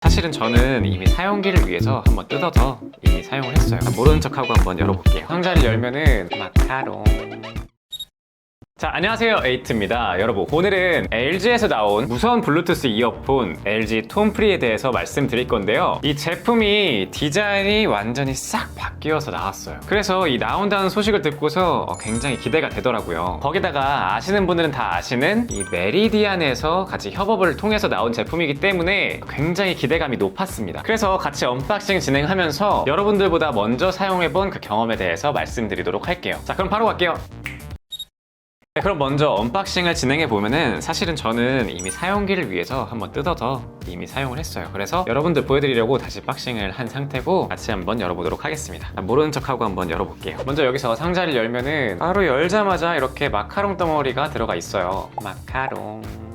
사실은 저는 이미 사용기를 위해서 한번 뜯어서 이미 사용을 했어요. 모르는 척하고 한번 열어볼게요. 상자를 열면은 마카롱. 자, 안녕하세요, 에이트입니다. 여러분, 오늘은 LG에서 나온 무선 블루투스 이어폰 LG 톰프리에 대해서 말씀드릴 건데요. 이 제품이 디자인이 완전히 싹 바뀌어서 나왔어요. 그래서 이 나온다는 소식을 듣고서 굉장히 기대가 되더라고요. 거기다가 아시는 분들은 다 아시는 이 메리디안에서 같이 협업을 통해서 나온 제품이기 때문에 굉장히 기대감이 높았습니다. 그래서 같이 언박싱 진행하면서 여러분들보다 먼저 사용해본 그 경험에 대해서 말씀드리도록 할게요. 자, 그럼 바로 갈게요. 네, 그럼 먼저 언박싱을 진행해 보면은 사실은 저는 이미 사용기를 위해서 한번 뜯어서 이미 사용을 했어요. 그래서 여러분들 보여드리려고 다시 박싱을 한 상태고 같이 한번 열어보도록 하겠습니다. 모르는 척하고 한번 열어볼게요. 먼저 여기서 상자를 열면은 바로 열자마자 이렇게 마카롱 덩어리가 들어가 있어요. 마카롱.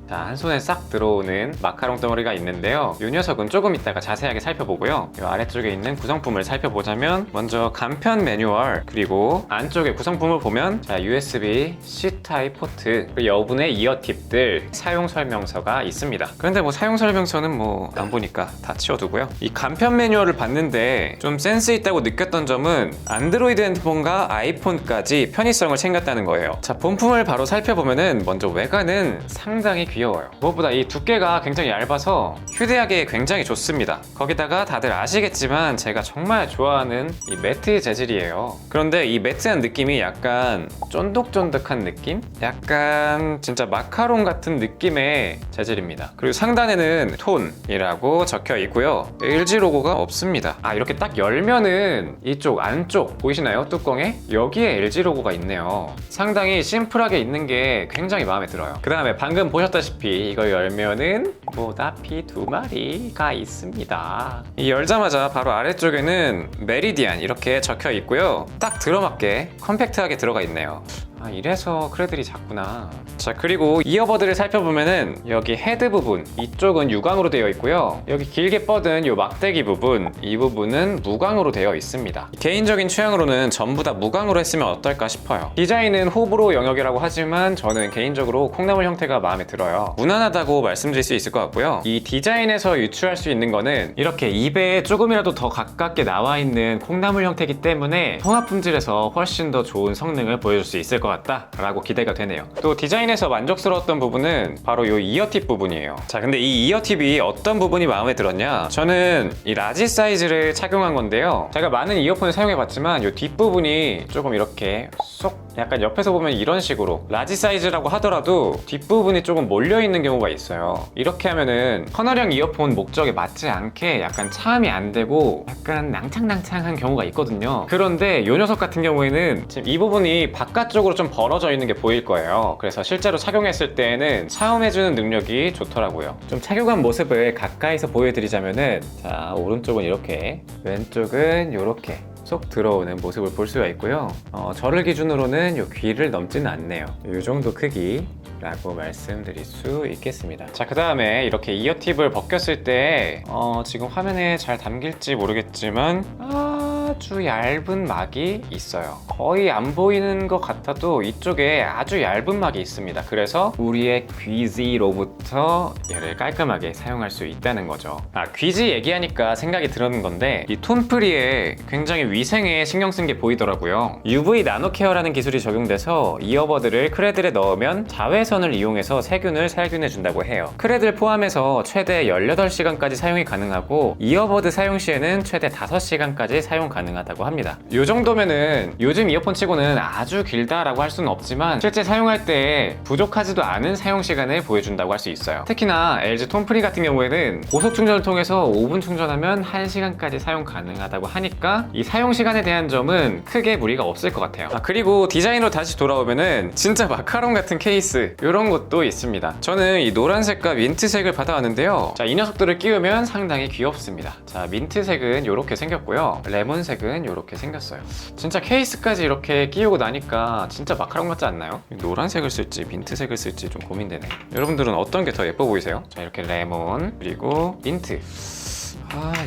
자, 한 손에 싹 들어오는 마카롱 덩어리가 있는데요. 이 녀석은 조금 이따가 자세하게 살펴보고요. 이 아래쪽에 있는 구성품을 살펴보자면 먼저 간편 매뉴얼, 그리고 안쪽에 구성품을 보면 자, USB C 타입 포트, 그리고 여분의 이어팁들, 사용 설명서가 있습니다. 그런데 뭐 사용 설명서는 뭐 안 보니까 다 치워두고요. 이 간편 매뉴얼을 봤는데 좀 센스 있다고 느꼈던 점은 안드로이드 핸드폰과 아이폰까지 편의성을 챙겼다는 거예요. 자, 본품을 바로 살펴보면은 먼저 외관은 상당히 귀여워요. 무엇보다 이 두께가 굉장히 얇아서 휴대하기에 굉장히 좋습니다. 거기다가 다들 아시겠지만 제가 정말 좋아하는 이 매트 재질이에요. 그런데 이 매트한 느낌이 약간 쫀득쫀득한 느낌? 약간 진짜 마카롱 같은 느낌의 재질입니다. 그리고 상단에는 톤이라고 적혀 있고요. LG 로고가 없습니다. 아, 이렇게 딱 열면은 이쪽 안쪽 보이시나요? 뚜껑에? 여기에 LG 로고가 있네요. 상당히 심플하게 있는 게 굉장히 마음에 들어요. 그 다음에 방금 보셨다시피 이걸 열면은 모다피 2마리가 있습니다. 이 열자마자 바로 아래쪽에는 메리디안 이렇게 적혀 있고요. 딱 들어맞게 컴팩트하게 들어가 있네요. 아, 이래서 크레들이 작구나. 자, 그리고 이어버드를 살펴보면은 여기 헤드 부분, 이쪽은 유광으로 되어 있고요. 여기 길게 뻗은 이 막대기 부분, 이 부분은 무광으로 되어 있습니다. 개인적인 취향으로는 전부 다 무광으로 했으면 어떨까 싶어요. 디자인은 호불호 영역이라고 하지만 저는 개인적으로 콩나물 형태가 마음에 들어요. 무난하다고 말씀드릴 수 있을 것 같고요. 이 디자인에서 유추할 수 있는 거는 이렇게 입에 조금이라도 더 가깝게 나와 있는 콩나물 형태이기 때문에 통합 품질에서 훨씬 더 좋은 성능을 보여줄 수 있을 것 같다 라고 기대가 되네요. 또 디자인에서 만족스러웠던 부분은 바로 이 이어팁 부분이에요. 자, 근데 이 이어팁이 어떤 부분이 마음에 들었냐, 저는 이 라지 사이즈를 착용한 건데요. 제가 많은 이어폰을 사용해봤지만 이 뒷부분이 조금 이렇게 쏙, 약간 옆에서 보면 이런 식으로 라지 사이즈라고 하더라도 뒷부분이 조금 몰려있는 경우가 있어요. 이렇게 하면은 커널형 이어폰 목적에 맞지 않게 약간 차음이 안 되고 약간 낭창낭창한 경우가 있거든요. 그런데 이 녀석 같은 경우에는 지금 이 부분이 바깥쪽으로 좀 벌어져 있는 게 보일 거예요. 그래서 실제로 착용했을 때는 차음해주는 능력이 좋더라고요. 좀 착용한 모습을 가까이서 보여드리자면은 자, 오른쪽은 이렇게, 왼쪽은 이렇게 쏙 들어오는 모습을 볼 수가 있고요. 저를 기준으로는 이 귀를 넘지는 않네요. 이 정도 크기라고 말씀드릴 수 있겠습니다. 자, 그 다음에 이렇게 이어팁을 벗겼을 때 지금 화면에 잘 담길지 모르겠지만 아주 얇은 막이 있어요. 거의 안 보이는 것 같아도 이쪽에 아주 얇은 막이 있습니다. 그래서 우리의 귀지로부터 얘를 깔끔하게 사용할 수 있다는 거죠. 아, 귀지 얘기하니까 생각이 드는 건데 이 톰프리에 굉장히 위생에 신경 쓴 게 보이더라고요. UV 나노 케어라는 기술이 적용돼서 이어버드를 크레들에 넣으면 자외선을 이용해서 세균을 살균해 준다고 해요. 크레들 포함해서 최대 18시간까지 사용이 가능하고 이어버드 사용 시에는 최대 5시간까지 사용 가능하다고 합니다. 이 정도면은 요즘 이어폰 치고는 아주 길다라고 할 수는 없지만 실제 사용할 때 부족하지도 않은 사용 시간을 보여준다고 할 수 있어요. 특히나 LG 톰프리 같은 경우에는 고속 충전을 통해서 5분 충전하면 1시간까지 사용 가능하다고 하니까 이 사용 시간에 대한 점은 크게 무리가 없을 것 같아요. 그리고 디자인으로 다시 돌아오면은 진짜 마카롱 같은 케이스, 이런 것도 있습니다. 저는 이 노란색과 민트색을 받아왔는데요. 자, 이 녀석들을 끼우면 상당히 귀엽습니다. 자, 민트색은 이렇게 생겼고요. 레몬색은 이렇게 생겼어요. 진짜 케이스까지 이렇게 끼우고 나니까 진짜 마카롱 같지 않나요? 노란색을 쓸지 민트색을 쓸지 좀 고민되네. 여러분들은 어떤 게 더 예뻐 보이세요? 자, 이렇게 레몬, 그리고 민트.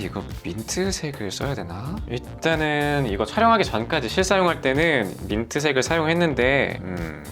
이거 민트색을 써야 되나? 일단은 이거 촬영하기 전까지 실사용할 때는 민트색을 사용했는데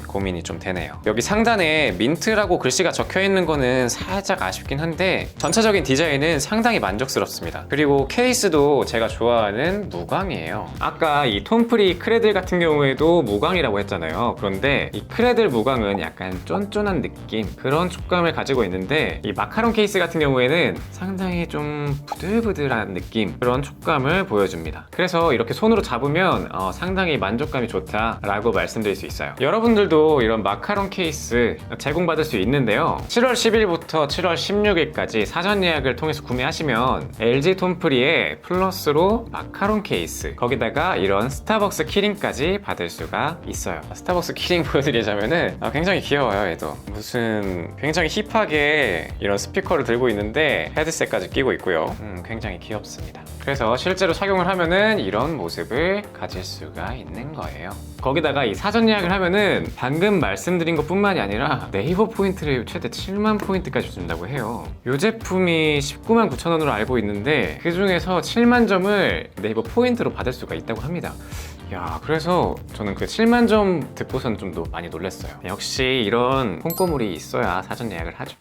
고민이 좀 되네요. 여기 상단에 민트라고 글씨가 적혀 있는 거는 살짝 아쉽긴 한데 전체적인 디자인은 상당히 만족스럽습니다. 그리고 케이스도 제가 좋아하는 무광이에요. 아까 이 톰프리 크레들 같은 경우에도 무광이라고 했잖아요. 그런데 이 크레들 무광은 약간 쫀쫀한 느낌, 그런 촉감을 가지고 있는데 이 마카롱 케이스 같은 경우에는 상당히 좀 부들부들한 느낌, 그런 촉감을 보여줍니다. 그래서 이렇게 손으로 잡으면 상당히 만족감이 좋다라고 말씀드릴 수 있어요. 여러분들도 이런 마카롱 케이스 제공받을 수 있는데요. 7월 10일부터 7월 16일까지 사전 예약을 통해서 구매하시면 LG 톰프리의 플러스로 마카롱 케이스, 거기다가 이런 스타벅스 키링까지 받을 수가 있어요. 스타벅스 키링 보여드리자면은 굉장히 귀여워요. 얘도 무슨 굉장히 힙하게 이런 스피커를 들고 있는데 헤드셋까지 끼고 있고요. 굉장히 귀엽습니다. 그래서 실제로 착용을 하면은 이런 모습을 가질 수가 있는 거예요. 거기다가 이 사전 예약을 하면은 방금 말씀드린 것 뿐만이 아니라 네이버 포인트를 최대 7만 포인트까지 준다고 해요. 이 제품이 19만 9천 원으로 알고 있는데 그 중에서 7만 점을 네이버 포인트로 받을 수가 있다고 합니다. 야, 그래서 저는 그 7만 점 듣고선 좀 많이 놀랐어요. 역시 이런 콩고물이 있어야 사전 예약을 하죠.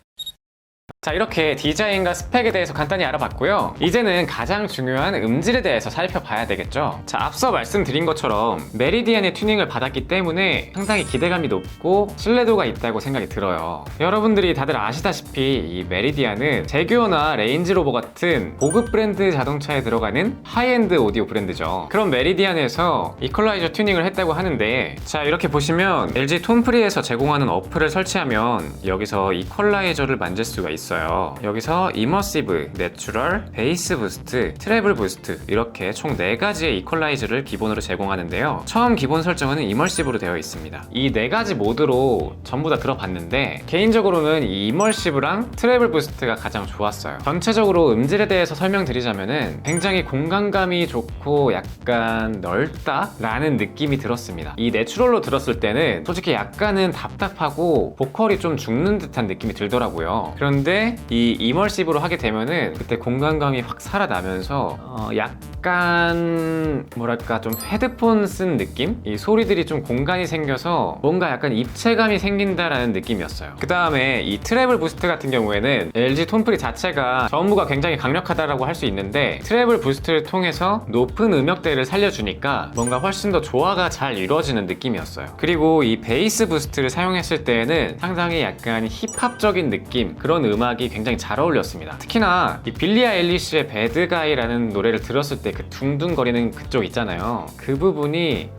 자, 이렇게 디자인과 스펙에 대해서 간단히 알아봤고요. 이제는 가장 중요한 음질에 대해서 살펴봐야 되겠죠. 자, 앞서 말씀드린 것처럼 메리디안의 튜닝을 받았기 때문에 상당히 기대감이 높고 신뢰도가 있다고 생각이 들어요. 여러분들이 다들 아시다시피 이 메리디안은 제규어나 레인지로버 같은 고급 브랜드 자동차에 들어가는 하이엔드 오디오 브랜드죠. 그런 메리디안에서 이퀄라이저 튜닝을 했다고 하는데, 자, 이렇게 보시면 LG 톰프리에서 제공하는 어플을 설치하면 여기서 이퀄라이저를 만질 수가 있어요. 여기서 이머시브, 내추럴, 베이스 부스트, 트래블 부스트, 이렇게 총 4가지의 이퀄라이저를 기본으로 제공하는데요. 처음 기본 설정은 이머시브로 되어 있습니다. 이 4가지 모드로 전부 다 들어봤는데 개인적으로는 이 이머시브랑 트래블 부스트가 가장 좋았어요. 전체적으로 음질에 대해서 설명드리자면은 굉장히 공간감이 좋고 약간 넓다라는 느낌이 들었습니다. 이 내추럴로 들었을 때는 솔직히 약간은 답답하고 보컬이 좀 죽는 듯한 느낌이 들더라고요. 그런데 이 이머시브로 하게 되면은 그때 공간감이 확 살아나면서 약간 뭐랄까 좀 헤드폰 쓴 느낌? 이 소리들이 좀 공간이 생겨서 뭔가 약간 입체감이 생긴다라는 느낌이었어요. 그 다음에 이 트래블 부스트 같은 경우에는 LG 톰프리 자체가 전부가 굉장히 강력하다라고 할 수 있는데 트래블 부스트를 통해서 높은 음역대를 살려주니까 뭔가 훨씬 더 조화가 잘 이루어지는 느낌이었어요. 그리고 이 베이스 부스트를 사용했을 때에는 상당히 약간 힙합적인 느낌, 그런 음악이 굉장히 잘 어울렸습니다. 특히나 이 빌리 아일리시의 배드가이라는 노래를 들었을 때 그 둥둥거리는 그쪽 있잖아요. 그 부분이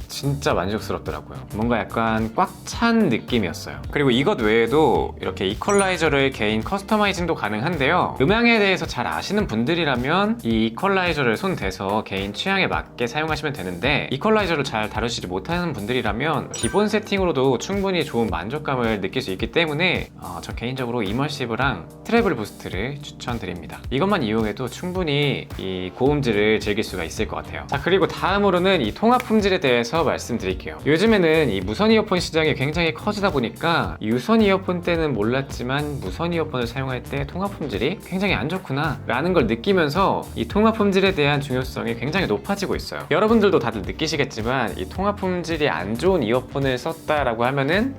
진짜 만족스럽더라고요. 뭔가 약간 꽉 찬 느낌이었어요. 그리고 이것 외에도 이렇게 이퀄라이저를 개인 커스터마이징도 가능한데요. 음향에 대해서 잘 아시는 분들이라면 이 이퀄라이저를 손 대서 개인 취향에 맞게 사용하시면 되는데, 이퀄라이저를 잘 다루시지 못하는 분들이라면 기본 세팅으로도 충분히 좋은 만족감을 느낄 수 있기 때문에 저 개인적으로 이머시브랑 트래블 부스트를 추천드립니다. 이것만 이용해도 충분히 이 고음질을 즐길 수가 있을 것 같아요. 자, 그리고 다음으로는 이 통합 품질에 대해서 말씀드릴게요. 요즘에는 이 무선 이어폰 시장이 굉장히 커지다 보니까 유선 이어폰 때는 몰랐지만 무선 이어폰을 사용할 때 통합 품질이 굉장히 안 좋구나 라는 걸 느끼면서 이 통합 품질에 대한 중요성이 굉장히 높아지고 있어요. 여러분들도 다들 느끼시겠지만 이 통합 품질이 안 좋은 이어폰을 썼다라고 하면은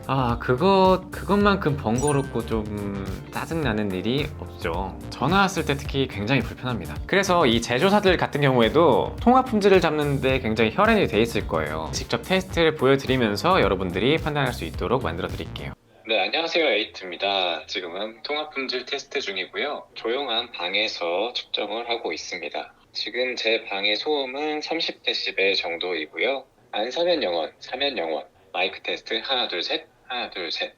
그것만큼 번거롭고 좀 짜증나는 일이 없죠. 전화 왔을 때 특히 굉장히 불편합니다. 그래서 이 제조사들 같은 경우에도 통합 품질을 잡는데 굉장히 혈연이 돼 있을 거예요. 직접 테스트를 보여드리면서 여러분들이 판단할 수 있도록 만들어 드릴게요. 네, 안녕하세요. 에이트입니다. 지금은 통합 품질 테스트 중이고요. 조용한 방에서 측정을 하고 있습니다. 지금 제 방의 소음은 30dB 정도이고요. 안 사면 영원, 사면 영원. 마이크 테스트 하나 둘 셋, 하나 둘 셋.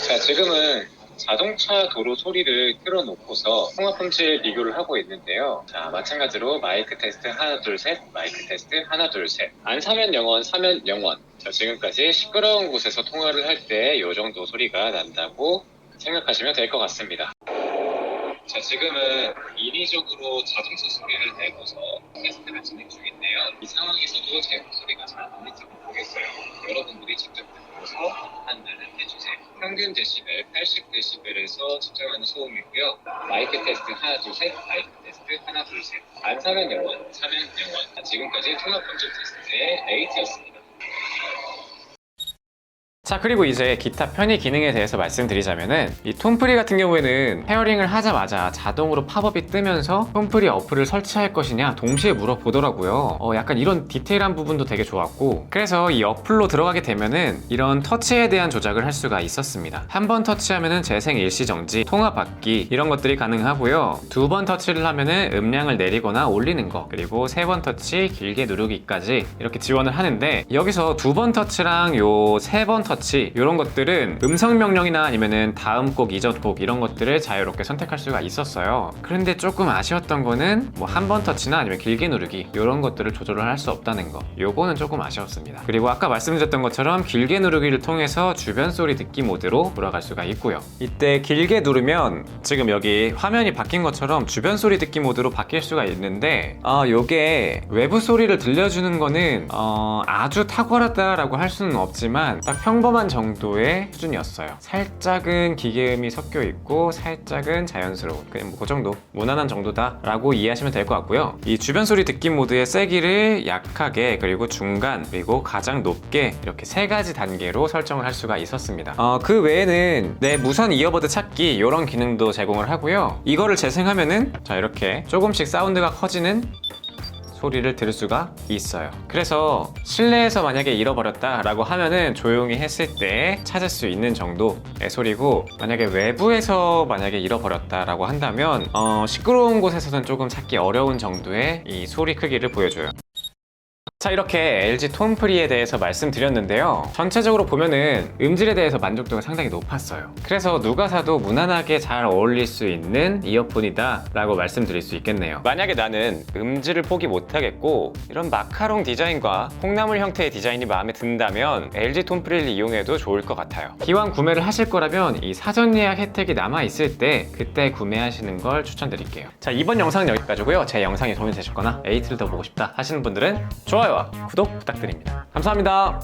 자, 지금은 자동차 도로 소리를 틀어놓고서 통합 품질 비교를 하고 있는데요. 자, 마찬가지로 마이크 테스트 하나 둘 셋, 마이크 테스트 하나 둘 셋. 안 사면 영원, 사면 영원. 자, 지금까지 시끄러운 곳에서 통화를 할 때 이 정도 소리가 난다고 생각하시면 될 것 같습니다. 자, 지금은 인위적으로 자동차 소리를 내고서 테스트를 진행 중인데요. 이 상황에서도 제 목소리가 잘 들릴지 모르겠어요. 여러분들이 직접 듣고 보고서 판단을 해주세요. 평균 데시벨 80데시벨에서 측정하는 소음이고요. 마이크 테스트 하나 둘 셋, 마이크 테스트 하나 둘 셋. 안 사면 영원, 사면 영원. 지금까지 통합 검증 테스트의 에이트였습니다. 자, 그리고 이제 기타 편의 기능에 대해서 말씀드리자면은 이 톰프리 같은 경우에는 페어링을 하자마자 자동으로 팝업이 뜨면서 톰프리 어플을 설치할 것이냐 동시에 물어보더라고요. 약간 이런 디테일한 부분도 되게 좋았고, 그래서 이 어플로 들어가게 되면은 이런 터치에 대한 조작을 할 수가 있었습니다. 한 번 터치하면은 재생 일시 정지, 통화 받기 이런 것들이 가능하고요. 두 번 터치를 하면은 음량을 내리거나 올리는 거, 그리고 세 번 터치 길게 누르기까지 이렇게 지원을 하는데, 여기서 두 번 터치랑 요 세 번 터치 이런 것들은 음성 명령이나 아니면은 다음 곡, 이전 곡 이런 것들을 자유롭게 선택할 수가 있었어요. 그런데 조금 아쉬웠던 거는 뭐 한 번 터치나 아니면 길게 누르기 이런 것들을 조절을 할 수 없다는 거, 요거는 조금 아쉬웠습니다. 그리고 아까 말씀드렸던 것처럼 길게 누르기를 통해서 주변 소리 듣기 모드로 돌아갈 수가 있고요. 이때 길게 누르면 지금 여기 화면이 바뀐 것처럼 주변 소리 듣기 모드로 바뀔 수가 있는데, 요게 외부 소리를 들려주는 거는 아주 탁월하다라고 할 수는 없지만 딱 평범한 정도의 수준이었어요. 살짝은 기계음이 섞여 있고 살짝은 자연스러운, 그냥 그 정도, 무난한 정도다 라고 이해하시면 될 것 같고요. 이 주변 소리 듣기 모드의 세기를 약하게, 그리고 중간, 그리고 가장 높게 이렇게 세 가지 단계로 설정을 할 수가 있었습니다. 그 외에는 내 무선 이어버드 찾기 이런 기능도 제공을 하고요. 이거를 재생하면은 자, 이렇게 조금씩 사운드가 커지는 소리를 들을 수가 있어요. 그래서 실내에서 만약에 잃어버렸다 라고 하면은 조용히 했을 때 찾을 수 있는 정도의 소리고, 만약에 외부에서 만약에 잃어버렸다 라고 한다면 시끄러운 곳에서는 조금 찾기 어려운 정도의 이 소리 크기를 보여줘요. 자, 이렇게 LG 톰프리에 대해서 말씀드렸는데요. 전체적으로 보면은 음질에 대해서 만족도가 상당히 높았어요. 그래서 누가 사도 무난하게 잘 어울릴 수 있는 이어폰이다 라고 말씀드릴 수 있겠네요. 만약에 나는 음질을 포기 못하겠고 이런 마카롱 디자인과 콩나물 형태의 디자인이 마음에 든다면 LG 톰프리를 이용해도 좋을 것 같아요. 기왕 구매를 하실 거라면 이 사전 예약 혜택이 남아있을 때 그때 구매하시는 걸 추천드릴게요. 자, 이번 영상은 여기까지고요. 제 영상이 도움이 되셨거나 에이트를 더 보고 싶다 하시는 분들은 좋아요와 구독 부탁드립니다. 감사합니다.